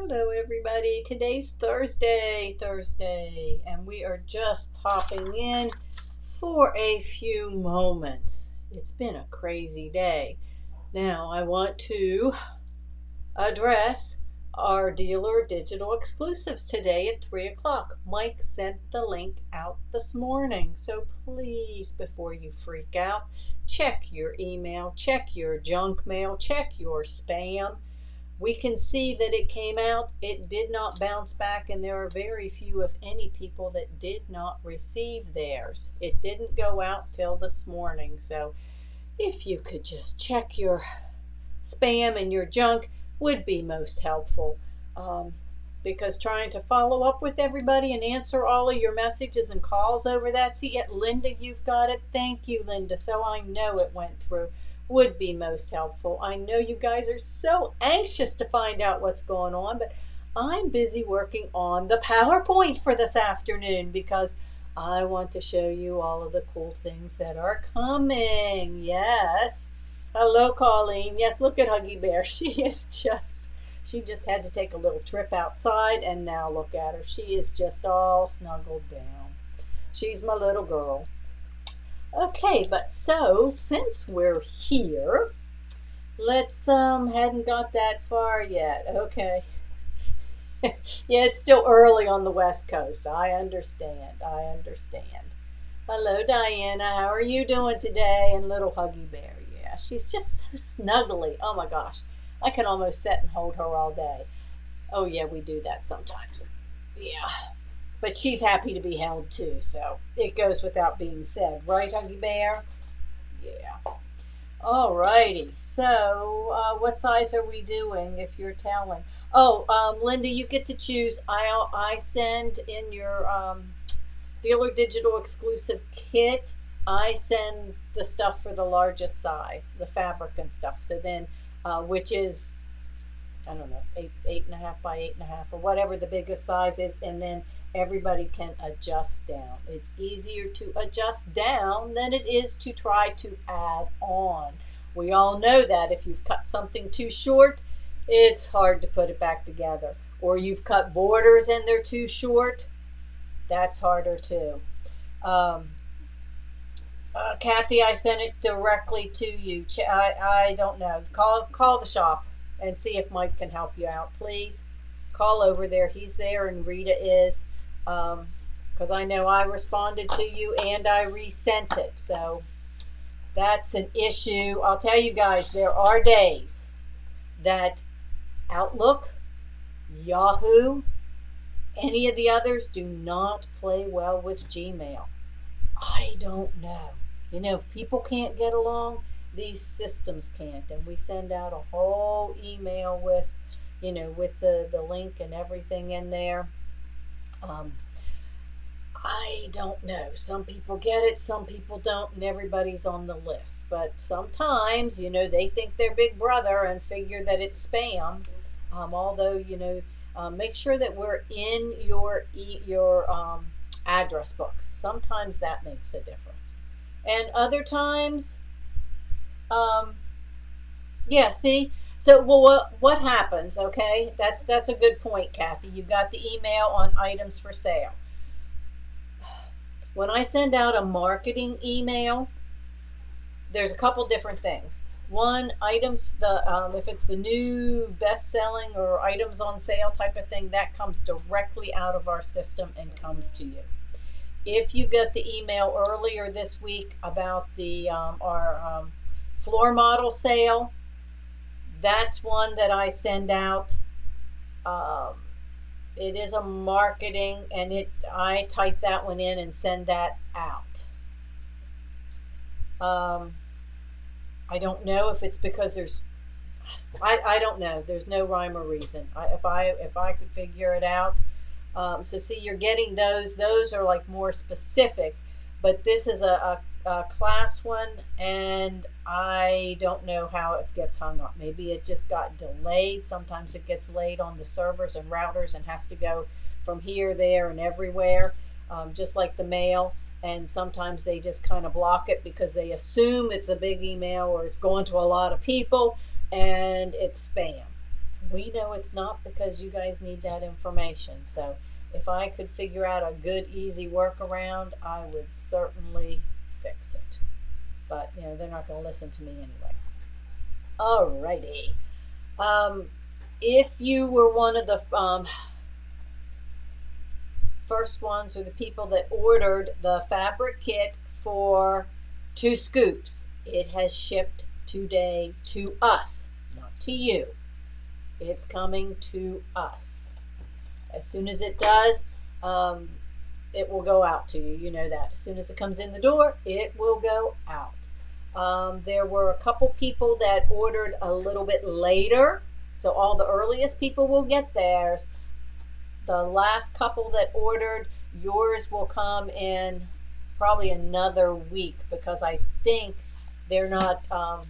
Hello, everybody. Today's Thursday, and we are just popping in for a few moments. It's been a crazy day. Now, I want to address our dealer digital exclusives today at 3 o'clock. Mike sent the link out this morning, so please, before you freak out, check your email, check your junk mail, check your spam. We can see that it came out, it did not bounce back, and there are very few, if any, people that did not receive theirs. It didn't go out till this morning, so if you could just check your spam and your junk would be most helpful. Because trying to follow up with everybody and answer all of your messages and calls over that. See, Linda, you've got it. Thank you, Linda. So I know it went through. Would be most helpful. I know you guys are so anxious to find out what's going on, but I'm busy working on the PowerPoint for this afternoon because I want to show you all of the cool things that are coming. Yes. Hello, Colleen. Yes, look at Huggy Bear. She just had to take a little trip outside, and now look at her. She is just all snuggled down. She's my little girl. Okay, but so since we're here, let's hadn't got that far yet. Okay. Yeah, it's still early on the West Coast. I understand. Hello, Diana. How are you doing today? And little Huggy Bear. Yeah, she's just so snuggly. Oh my gosh. I can almost sit and hold her all day. Oh yeah, we do that sometimes. Yeah. But she's happy to be held too, so it goes without being said. Right, Huggy Bear? Yeah. Alrighty. So, what size are we doing if you're telling? Oh, Linda, you get to choose. I send in your dealer digital exclusive kit. I send the stuff for the largest size, the fabric and stuff. So then, which is, I don't know, 8.5 by 8.5 or whatever the biggest size is, and then everybody can adjust down. It's easier to adjust down than it is to try to add on. We all know that if you've cut something too short, it's hard to put it back together. Or you've cut borders and they're too short, that's harder too. Kathy, I sent it directly to you. I don't know. Call the shop and see if Mike can help you out, please. Call over there. He's there and Rita is. Because I know I responded to you and I resent it. So that's an issue. I'll tell you guys, there are days that Outlook, Yahoo, any of the others do not play well with Gmail. I don't know. You know, if people can't get along, these systems can't. And we send out a whole email with, you know, with the link and everything in there. I don't know. Some people get it, some people don't, and everybody's on the list. But sometimes, you know, they think they're Big Brother and figure that it's spam. Although, you know, make sure that we're in your address book. Sometimes that makes a difference. And other times, yeah, see? So, well, what happens, okay? That's a good point, Kathy. You've got the email on items for sale. When I send out a marketing email, there's a couple different things. One, items, if it's the new best-selling or items on sale type of thing, that comes directly out of our system and comes to you. If you get the email earlier this week about our floor model sale, that's one that I send out. It is a marketing, and I type that one in and send that out. I don't know if it's because I don't know. There's no rhyme or reason. If I could figure it out. So see, you're getting those. Those are like more specific, but this is a class one, and I don't know how it gets hung up. Maybe it just got delayed. Sometimes it gets laid on the servers and routers and has to go from here, there, and everywhere, just like the mail. And sometimes they just kind of block it because they assume it's a big email or it's going to a lot of people and it's spam. we know it's not because you guys need that information. So if I could figure out a good, easy workaround, I would certainly fix it. But, they're not going to listen to me anyway. Alrighty. Um, if you were one of the first ones or the people that ordered the fabric kit for 2 scoops, it has shipped today to us, not to you. It's coming to us. As soon as it does, it will go out to you. You know that. As soon as it comes in the door, it will go out. There were a couple people that ordered a little bit later, so all the earliest people will get theirs. The last couple that ordered, yours will come in probably another week, because I think they're not, I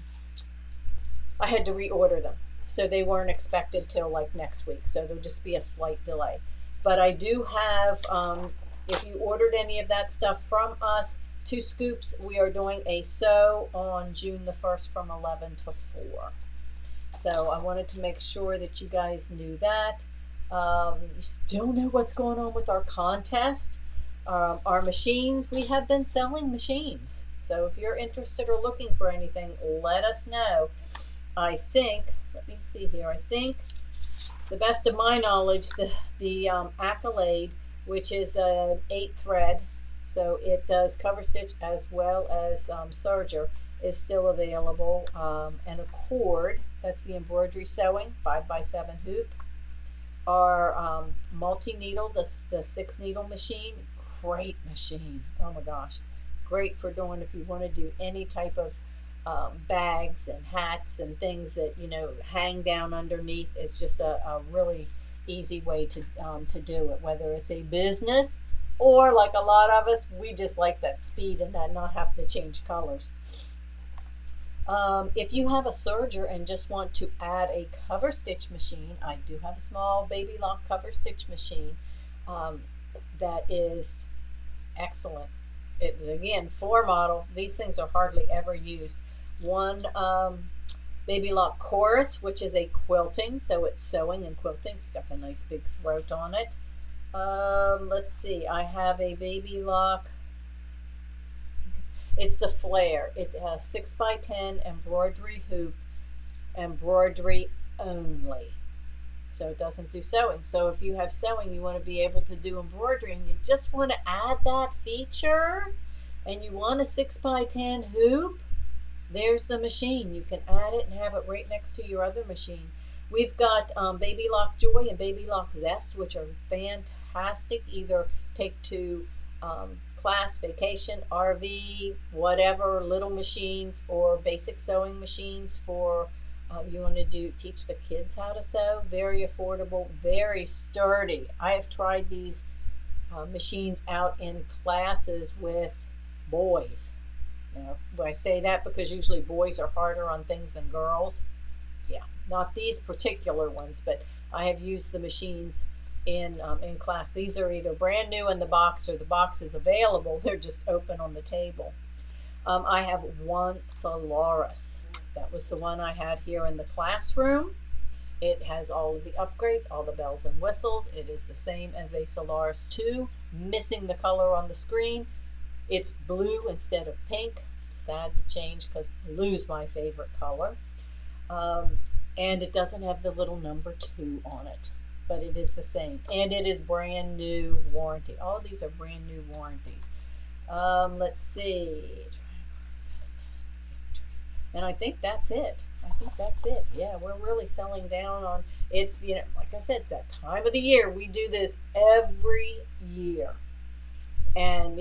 had to reorder them. So they weren't expected till like next week. So there'll just be a slight delay. But I do have, if you ordered any of that stuff from us, 2 scoops, we are doing a sew on June the 1st from 11 to 4. So I wanted to make sure that you guys knew that. You still know what's going on with our contest. Our machines, we have been selling machines. So if you're interested or looking for anything, let us know. I think, let me see here, I think, the best of my knowledge, the Accolade, which is an 8-thread, so it does cover stitch as well as serger, is still available. And a cord, that's the embroidery sewing, 5x7 hoop. Our multi-needle, the 6-needle machine, great machine. Oh my gosh, great for doing if you want to do any type of bags and hats and things that hang down underneath. It's just a really easy way to do it, whether it's a business or like a lot of us, we just like that speed and that not have to change colors. If you have a serger and just want to add a cover stitch machine, I do have a small baby lock cover stitch machine that is excellent. Again, 4 model. These things are hardly ever used. One baby lock chorus, which is a quilting, so it's sewing and quilting. It's got a nice big throat on it. Let's see, I have a baby lock. It's the flare. It has 6x10 embroidery hoop, embroidery only. So it doesn't do sewing. So if you have sewing, you want to be able to do embroidery, and you just want to add that feature, and you want a 6x10 hoop, there's the machine. You can add it and have it right next to your other machine. We've got Baby Lock Joy and Baby Lock Zest, which are fantastic. Either take to class, vacation, RV, whatever, little machines or basic sewing machines for you want to teach the kids how to sew. Very affordable, very sturdy. I have tried these machines out in classes with boys. I say that because usually boys are harder on things than girls. Yeah, not these particular ones, but I have used the machines in class. These are either brand new in the box or the box is available. They're just open on the table. I have one Solaris. That was the one I had here in the classroom. It has all of the upgrades, all the bells and whistles. It is the same as a Solaris 2, missing the color on the screen. It's blue instead of pink. Sad to change because blue's my favorite color. And it doesn't have the little number 2 on it, but it is the same. And it is brand new warranty. All of these are brand new warranties. Let's see. And I think that's it. Yeah, we're really selling down on, it's, like I said, it's that time of the year. We do this every year. And,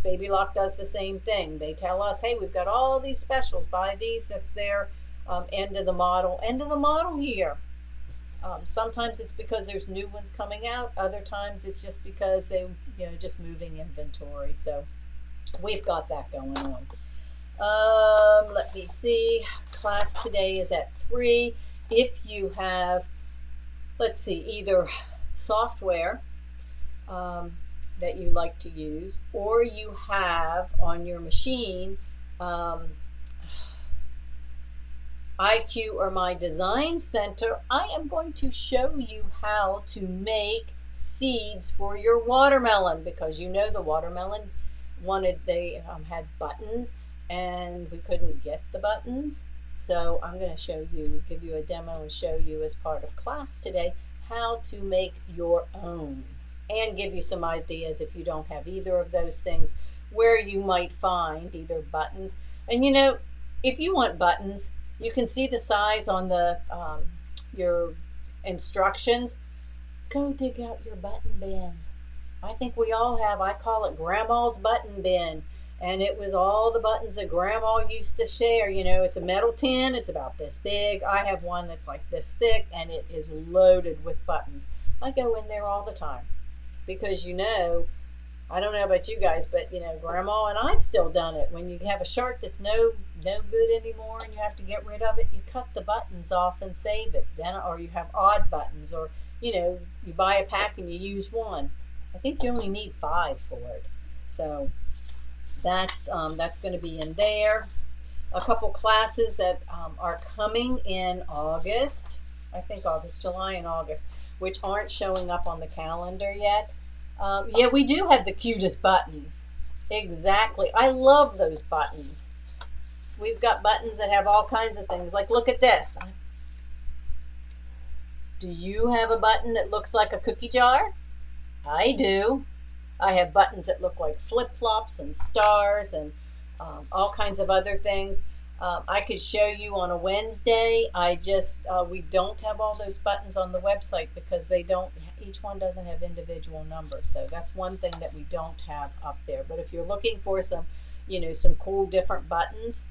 Baby Lock does the same thing. They tell us, hey, we've got all these specials. Buy these. That's their end of the model year. Sometimes it's because there's new ones coming out. Other times it's just because they, just moving inventory. So we've got that going on. Let me see. Class today is at 3. If you have, let's see, either software that you like to use, or you have on your machine IQ or my design center, I am going to show you how to make seeds for your watermelon, because you know the watermelon they had buttons and we couldn't get the buttons. So I'm going to give you a demo and show you as part of class today how to make your own, and give you some ideas if you don't have either of those things where you might find either buttons. And you know, if you want buttons, you can see the size on the your instructions. Go dig out your button bin. I think we all have. I call it Grandma's button bin. And it was all the buttons that Grandma used to share. You know, it's a metal tin. It's about this big. I have one that's like this thick, and it is loaded with buttons. I go in there all the time because, you know, I don't know about you guys, but, you know, Grandma and I've still done it. When you have a shirt that's no good anymore and you have to get rid of it, you cut the buttons off and save it. Then, or you have odd buttons, or, you know, you buy a pack and you use one. I think you only need 5 for it. So that's going to be in there. A couple classes that are coming in August. I think August, July and August, which aren't showing up on the calendar yet. Yeah, we do have the cutest buttons. Exactly. I love those buttons. We've got buttons that have all kinds of things. Like, look at this. Do you have a button that looks like a cookie jar? I do. I have buttons that look like flip-flops and stars and all kinds of other things. I could show you on a Wednesday. We don't have all those buttons on the website because each one doesn't have individual numbers. So that's one thing that we don't have up there. But if you're looking for some cool different buttons,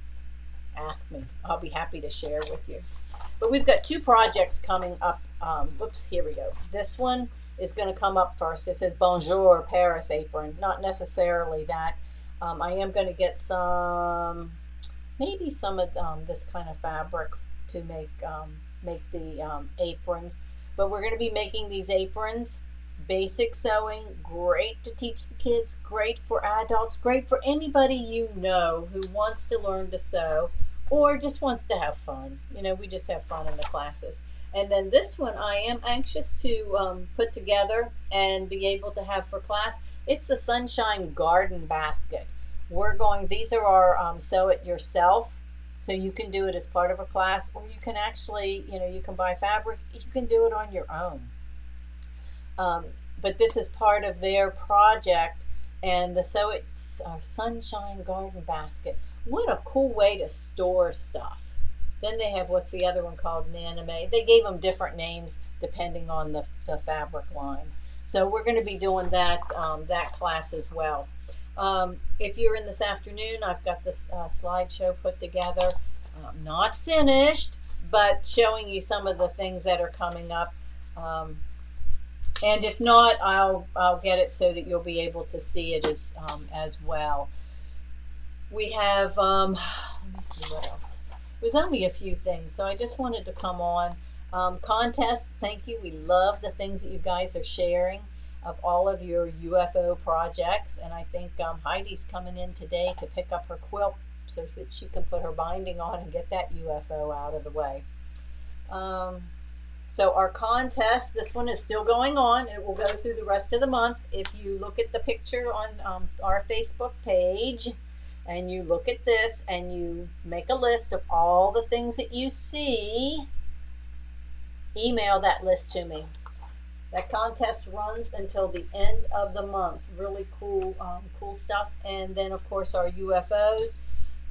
ask me. I'll be happy to share with you. But we've got 2 projects coming up. Here we go. This one is going to come up first. It says Bonjour Paris apron. Not necessarily that. I am going to get maybe some of this kind of fabric to make the aprons. But we're going to be making these aprons. Basic sewing, great to teach the kids, great for adults, great for anybody you know who wants to learn to sew or just wants to have fun. You know, we just have fun in the classes. And then this one I am anxious to put together and be able to have for class. It's the Sunshine Garden Basket. These are our sew it yourself. So you can do it as part of a class, or you can actually, you can buy fabric. You can do it on your own. But this is part of their project, and the It's Sunshine Garden Basket. What a cool way to store stuff. Then they have, what's the other one called? Nanime. They gave them different names depending on the fabric lines. So we're going to be doing that class as well. If you're in this afternoon, I've got this slideshow put together. Not finished, but showing you some of the things that are coming up. And if not, I'll get it so that you'll be able to see it as well. We have, let me see what else. It was only a few things, so I just wanted to come on. Contests, thank you. We love the things that you guys are sharing of all of your UFO projects. And I think Heidi's coming in today to pick up her quilt so that she can put her binding on and get that UFO out of the way. So our contest, this one is still going on. It will go through the rest of the month. If you look at the picture on our Facebook page, and you look at this and you make a list of all the things that you see, email that list to me. That contest runs until the end of the month. Really cool stuff. And then, of course, our UFOs.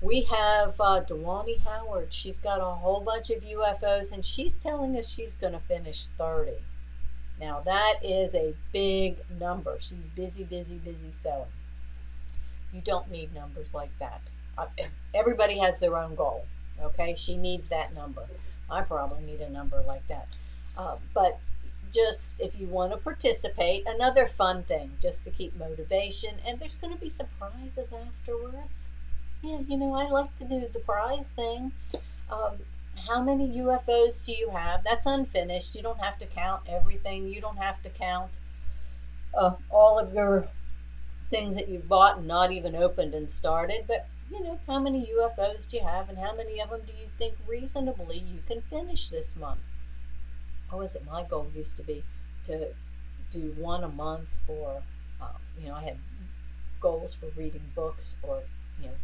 We have Dewani Howard. She's got a whole bunch of UFOs, and she's telling us she's going to finish 30. Now, that is a big number. She's busy sewing. You don't need numbers like that. Everybody has their own goal, okay? She needs that number. I probably need a number like that. But just if you want to participate, another fun thing, just to keep motivation, and there's going to be some prizes afterwards. Yeah, I like to do the prize thing. How many UFOs do you have? That's unfinished. You don't have to count everything. You don't have to count all of your things that you've bought and not even opened and started. But how many UFOs do you have and how many of them do you think reasonably you can finish this month? What was it? My goal used to be to do one a month, or, I had goals for reading books, or,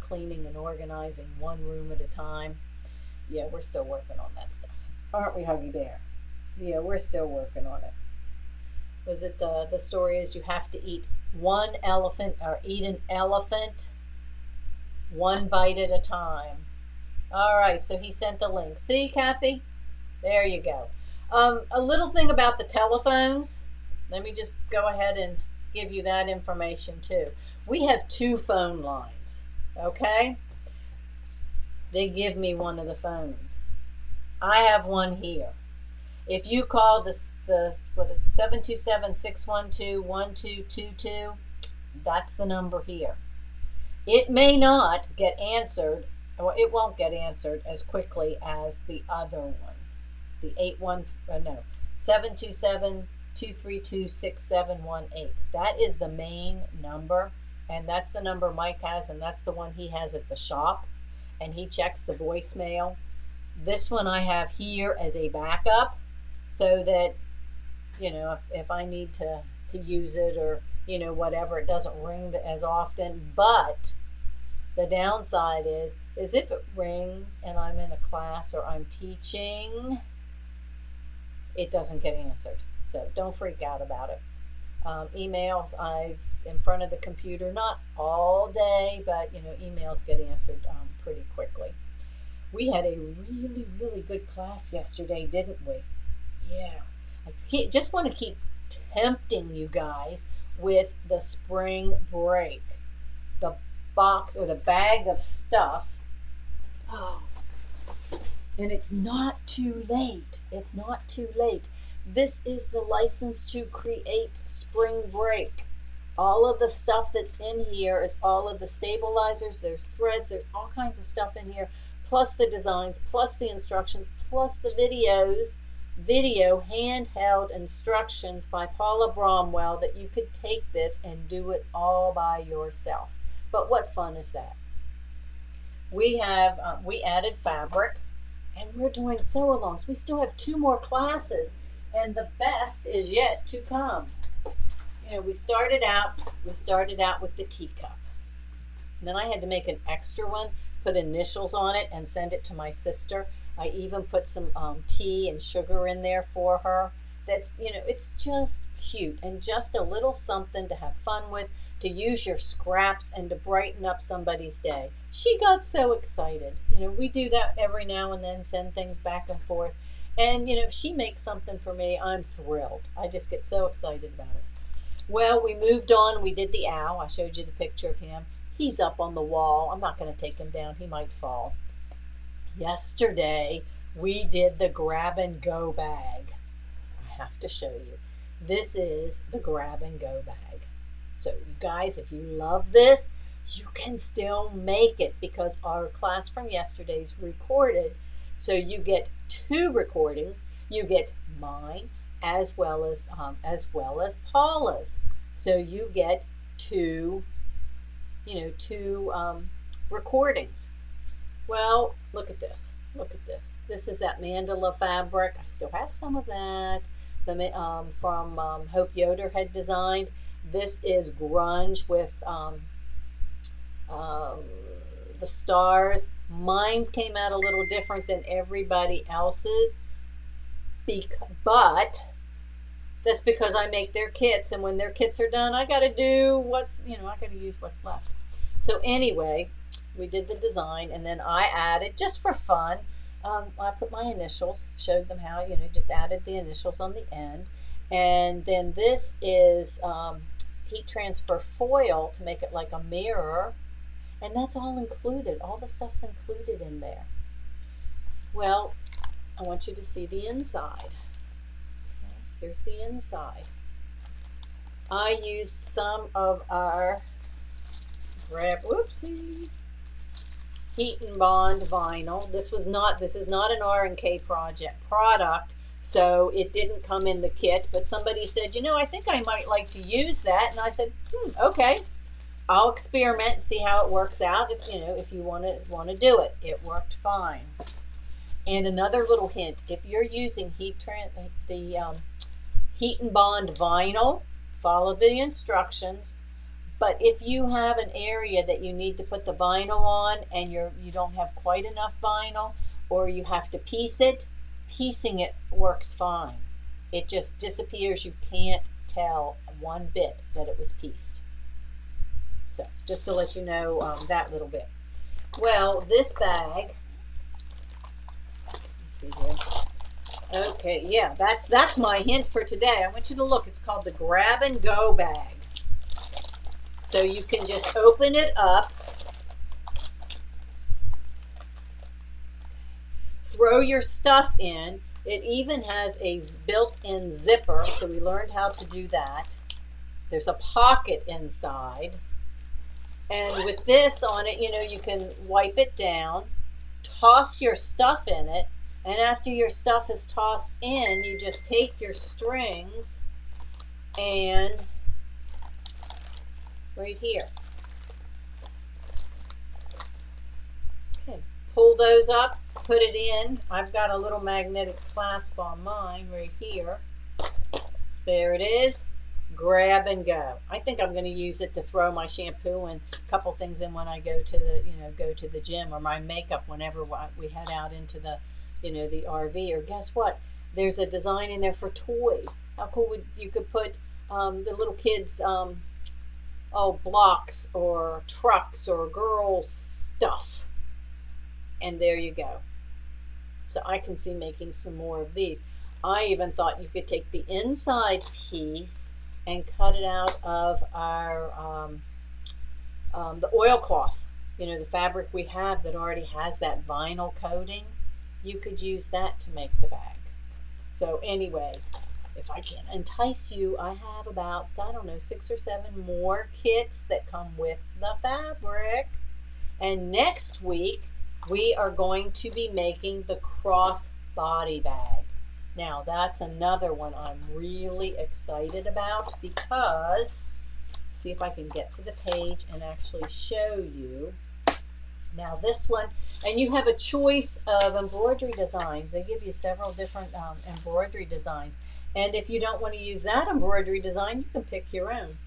cleaning and organizing one room at a time. Yeah, we're still working on that stuff. Aren't we, Huggy Bear? Yeah, we're still working on it. Was it the story is you have to eat one elephant, or eat an elephant one bite at a time. All right, so he sent the link. See, Kathy? There you go. A little thing about the telephones. Let me just go ahead and give you that information too. We have 2 phone lines, okay? They give me one of the phones. I have one here. If you call the 727-612-1222, that's the number here. It may not get answered, or it won't get answered as quickly as the other one. The 727-232-6718. That is the main number, and that's the number Mike has, and that's the one he has at the shop, and he checks the voicemail. This one I have here as a backup, so that, if I need to use it, or, whatever, it doesn't ring as often. But the downside is if it rings and I'm in a class or I'm teaching, it doesn't get answered. So don't freak out about it. Emails, I'm in front of the computer, not all day, but, emails get answered pretty quickly. We had a really, really good class yesterday, didn't we? Yeah. I just want to keep tempting you guys with the spring break. The box, or the bag of stuff. Oh. And it's not too late. It's not too late. This is the license to create spring break. All of the stuff that's in here is all of the stabilizers. There's threads. There's all kinds of stuff in here. Plus the designs, plus the instructions, plus the video handheld instructions by Paula Bromwell, that you could take this and do it all by yourself. But what fun is that? We added fabric, and we're doing sew-alongs. So we still have 2 more classes, and the best is yet to come. We started out with the teacup. And then I had to make an extra one, put initials on it, and send it to my sister. I even put some tea and sugar in there for her. That's, it's just cute, and just a little something to have fun with, to use your scraps and to brighten up somebody's day. She got so excited. We do that every now and then, send things back and forth. And, if she makes something for me, I'm thrilled. I just get so excited about it. Well, we moved on. We did the owl. I showed you the picture of him. He's up on the wall. I'm not going to take him down. He might fall. Yesterday, we did the grab and go bag. I have to show you. This is the grab and go bag. So you guys, if you love this, you can still make it, because our class from yesterday's recorded. So you get 2 recordings. You get mine as well as Paula's. So you get 2 recordings. Well, look at this. Look at this. This is that mandala fabric. I still have some of that. From Hope Yoder had designed. This is grunge with the stars. Mine came out a little different than everybody else's, but that's because I make their kits, and when their kits are done, I got to do I got to use what's left. So anyway, we did the design, and then I added, just for fun, I put my initials, showed them how, just added the initials on the end. And then this is heat transfer foil to make it like a mirror. And that's all included. All the stuff's included in there. Well, I want you to see the inside. Okay, here's the inside. I used some of our Heat and Bond vinyl. This is not an R&K product, so it didn't come in the kit, but somebody said, I think I might like to use that, and I said, okay. I'll experiment and see how it works out. If you want to do it, it worked fine. And another little hint: if you're using heat and bond vinyl, follow the instructions. But if you have an area that you need to put the vinyl on and you don't have quite enough vinyl, or you have to piece it, piecing it works fine. It just disappears. You can't tell one bit that it was pieced. So just to let you know that little bit. Well, this bag, let's see here. Okay, yeah, that's my hint for today. I want you to look. It's called the Grab and Go bag. So you can just open it up, throw your stuff in. It even has a built-in zipper, so we learned how to do that. There's a pocket inside. And with this on it, you can wipe it down, toss your stuff in it, and after your stuff is tossed in, you just take your strings and right here. Okay, pull those up, put it in. I've got a little magnetic clasp on mine right here. There it is. Grab and go. I think I'm going to use it to throw my shampoo and a couple things in when I go to the gym, or my makeup whenever we head out into the the RV. Or guess what? There's a design in there for toys. How cool would you could put the little kids blocks or trucks or girls stuff, and there you go. So I can see making some more of these. I even thought you could take the inside piece and cut it out of our the oilcloth, the fabric we have that already has that vinyl coating. You could use that to make the bag. So anyway, if I can entice you, I have about, I don't know, 6 or 7 more kits that come with the fabric. And next week, we are going to be making the cross-body bag. Now, that's another one I'm really excited about because, see if I can get to the page and actually show you. Now, this one, and you have a choice of embroidery designs. They give you several different embroidery designs. And if you don't want to use that embroidery design, you can pick your own.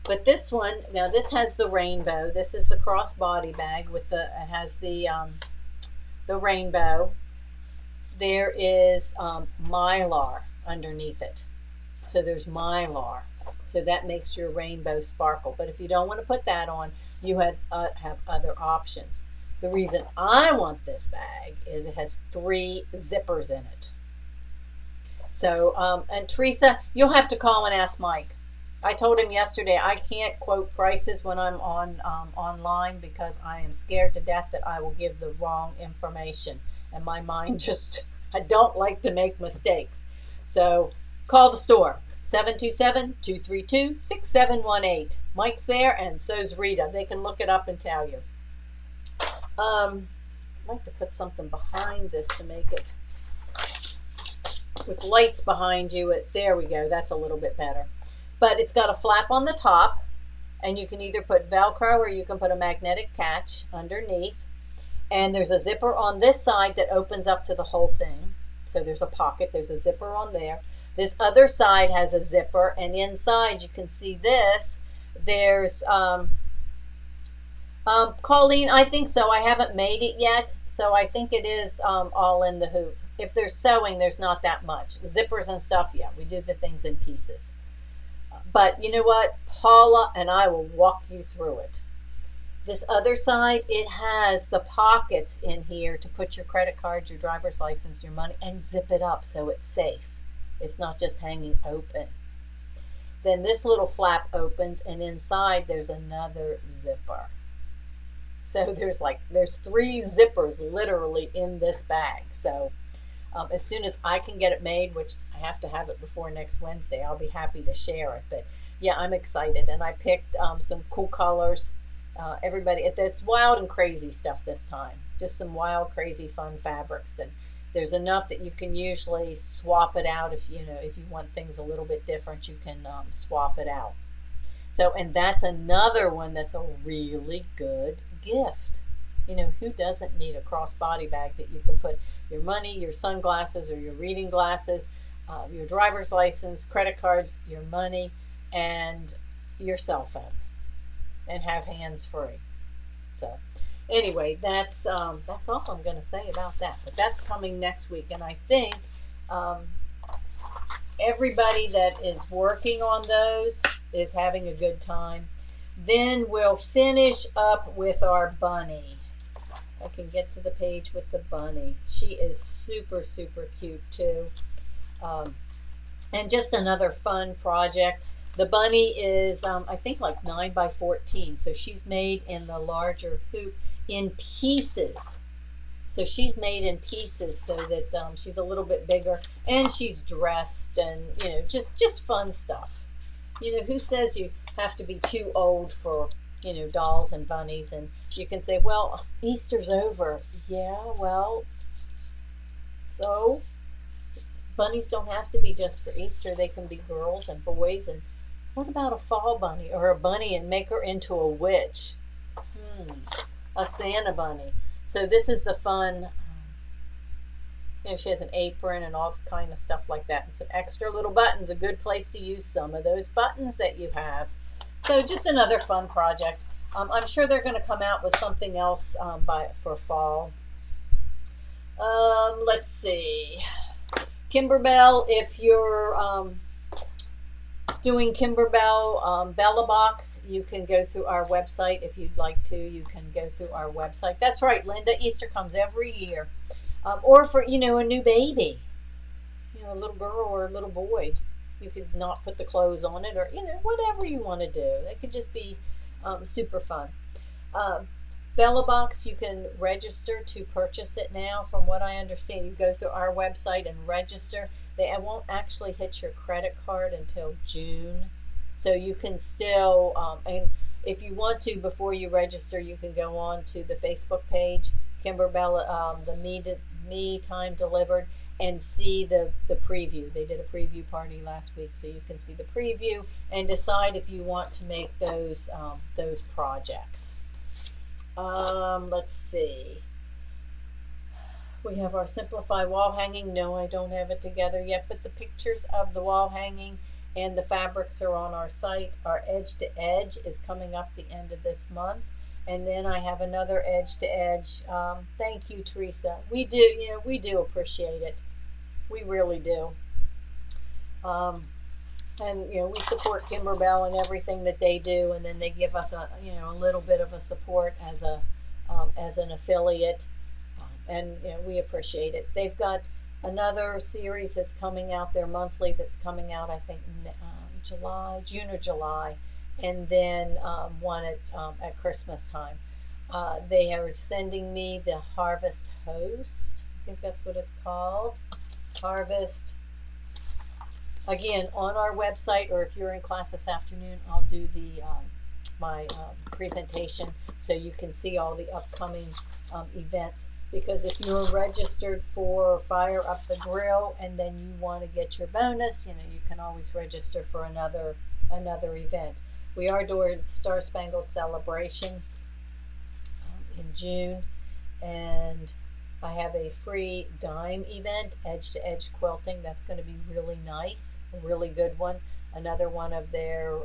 But this one, now this has the rainbow. This is the crossbody bag with it has the rainbow. There is mylar underneath it. So there's mylar. So that makes your rainbow sparkle. But if you don't want to put that on, you have other options. The reason I want this bag is it has 3 zippers in it. So, and Teresa, you'll have to call and ask Mike. I told him yesterday I can't quote prices when I'm online because I am scared to death that I will give the wrong information. And my mind just, I don't like to make mistakes. So call the store, 727-232-6718. Mike's there and so's Rita. They can look it up and tell you. I'd like to put something behind this to make it with lights behind you. There we go. That's a little bit better. But it's got a flap on the top, and you can either put Velcro or you can put a magnetic catch underneath. And there's a zipper on this side that opens up to the whole thing. So there's a pocket. There's a zipper on there. This other side has a zipper, and inside you can see this. There's Colleen, I think so. I haven't made it yet, so I think it is all in the hoop. If there's sewing, there's not that much. Zippers and stuff, yeah, we do the things in pieces. But you know what? Paula and I will walk you through it. This other side, it has the pockets in here to put your credit cards, your driver's license, your money, and zip it up so it's safe. It's not just hanging open. Then this little flap opens, and inside there's another zipper. So there's 3 zippers literally in this bag. So as soon as I can get it made, which I have to have it before next Wednesday, I'll be happy to share it. But yeah, I'm excited. And I picked some cool colors. Everybody, it's wild and crazy stuff this time. Just some wild, crazy, fun fabrics. And there's enough that you can usually swap it out if you want things a little bit different. You can swap it out. So, and that's another one that's a really good gift. You know, who doesn't need a crossbody bag that you can put your money, your sunglasses, or your reading glasses, your driver's license, credit cards, your money, and your cell phone, and have hands free. So, anyway, that's all I'm going to say about that. But that's coming next week, and I think um, everybody that is working on those is having a good time. Then we'll finish up with our bunny. I can get to the page with the bunny. She is super, super cute too. Um, and just another fun project. The bunny is, I think, like 9 by 14. So she's made in the larger hoop in pieces. So she's made in pieces so that she's a little bit bigger, and she's dressed, and you know, just fun stuff. You know, who says you have to be too old for, you know, dolls and bunnies? And you can say, well, Easter's over. Yeah, well, so bunnies don't have to be just for Easter. They can be girls and boys. And what about a fall bunny or a bunny and make her into a witch? A Santa bunny. So this is the fun. You know, she has an apron and all kind of stuff like that, and some extra little buttons. A good place to use some of those buttons that you have. So just another fun project. I'm sure they're going to come out with something else for fall. Let's see. Kimberbell, if you're doing Kimberbell Bella Box, you can go through our website. If you'd like to, you can go through our website. That's right, Linda. Easter comes every year. Or for, you know, a new baby, you know, a little girl or a little boy. You could not put the clothes on it, or, you know, whatever you want to do. It could just be super fun. Bella Box, you can register to purchase it now. From what I understand, you go through our website and register. They won't actually hit your credit card until June. So you can still, and if you want to, before you register, you can go on to the Facebook page, Kimberbell, the Me Time Delivered, and see the preview. They did a preview party last week, so you can see the preview and decide if you want to make those projects. Let's see. We have our Simplify wall hanging. No, I don't have it together yet, but the pictures of the wall hanging and the fabrics are on our site. Our Edge to Edge is coming up the end of this month. And then I have another Edge to Edge. Thank you, Teresa. We do appreciate it. We really do. And we support Kimberbell and everything that they do, and then they give us a little bit of a support as an affiliate, and we appreciate it. They've got another series that's coming out, their monthly, that's coming out, I think June or July, and then one at Christmas time. They are sending me the Harvest Host. I think that's what it's called. Harvest. Again, on our website, or if you're in class this afternoon, I'll do my presentation so you can see all the upcoming events. Because if you're registered for Fire Up the Grill and then you want to get your bonus, you can always register for another event. We are doing Star Spangled Celebration in June, and I have a free dime event, Edge to Edge Quilting. That's going to be really nice, a really good one. Another one of their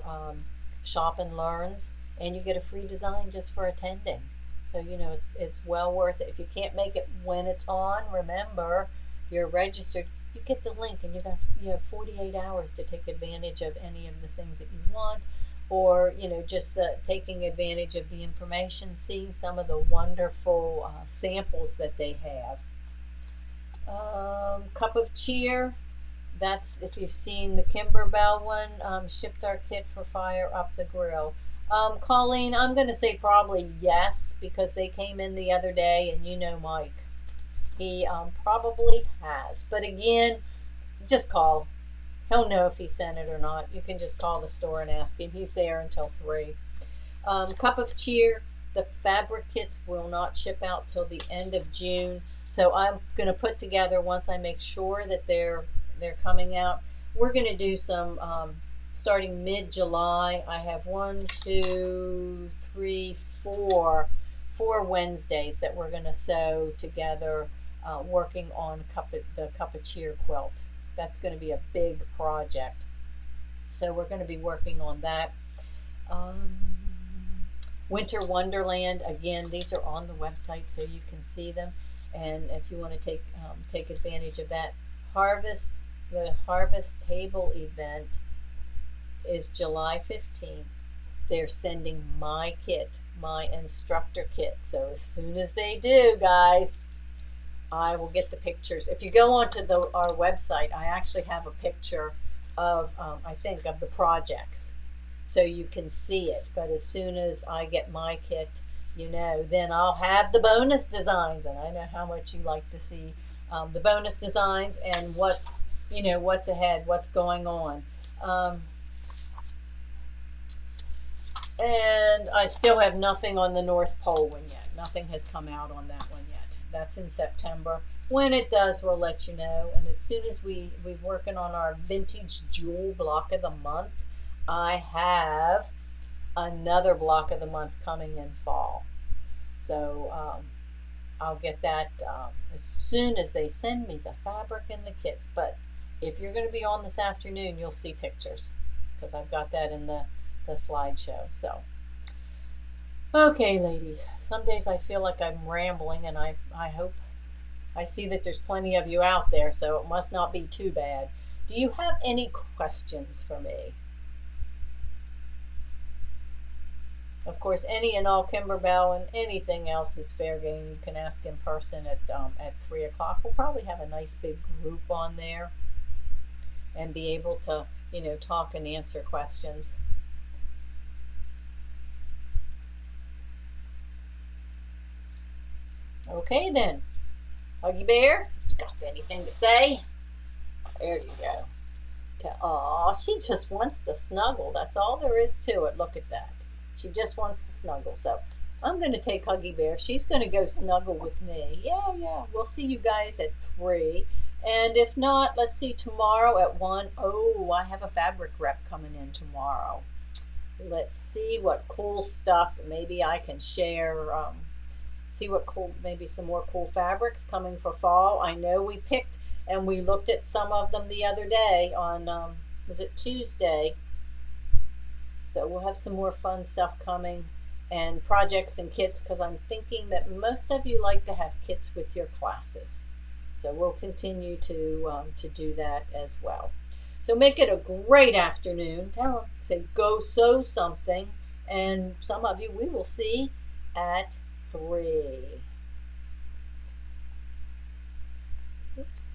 shop and learns, and you get a free design just for attending. So it's well worth it. If you can't make it when it's on, remember you're registered. You get the link, and you have 48 hours to take advantage of any of the things that you want, or just taking advantage of the information, seeing some of the wonderful samples that they have. Cup of Cheer, that's if you've seen the Kimberbell one, shipped our kit for Fire Up the Grill. Colleen, I'm going to say probably yes, because they came in the other day, and Mike, he probably has. But again, just call. He'll know if he sent it or not. You can just call the store and ask him. He's there until 3. Cup of Cheer, the fabric kits will not ship out till the end of June. So I'm going to put together, once I make sure that they're coming out, we're going to do some starting mid-July. I have 1, 2, 3, 4 Wednesdays that we're going to sew together, working on the Cup of Cheer quilt. That's going to be a big project. So we're going to be working on that. Winter Wonderland, again, these are on the website so you can see them. And if you want to take advantage of that, the Harvest Table event is July 15th. They're sending my kit, my instructor kit. So as soon as they do, guys, I will get the pictures. If you go onto our website, I actually have a picture of, I think, of the projects, so you can see it. But as soon as I get my kit, then I'll have the bonus designs, and I know how much you like to see the bonus designs and what's ahead, what's going on. And I still have nothing on the North Pole one yet. Nothing has come out on that one yet. That's in September. When it does, we'll let you know. And as soon as we're working on our vintage jewel block of the month, I have another block of the month coming in fall. So I'll get that as soon as they send me the fabric and the kits. But if you're going to be on this afternoon, you'll see pictures because I've got that in the slideshow. So, okay, ladies, some days I feel like I'm rambling, and I hope I see that there's plenty of you out there, so it must not be too bad. Do you have any questions for me? Of course, any and all Kimberbell and anything else is fair game. You can ask in person at 3 o'clock. We'll probably have a nice big group on there and be able to, talk and answer questions. Okay then, Huggy Bear, you got anything to say? There you go. Aw, she just wants to snuggle. That's all there is to it. Look at that. She just wants to snuggle. So I'm going to take Huggy Bear. She's going to go snuggle with me. Yeah. We'll see you guys at 3. And if not, let's see, tomorrow at 1. Oh, I have a fabric rep coming in tomorrow. Let's see what cool stuff maybe I can share. See what maybe some more cool fabrics coming for fall. I know we picked and we looked at some of them the other day on, was it Tuesday? So we'll have some more fun stuff coming and projects and kits, because I'm thinking that most of you like to have kits with your classes. So we'll continue to do that as well. So make it a great afternoon. Tell them, say, go sew something. And some of you we will see at 3. Oops.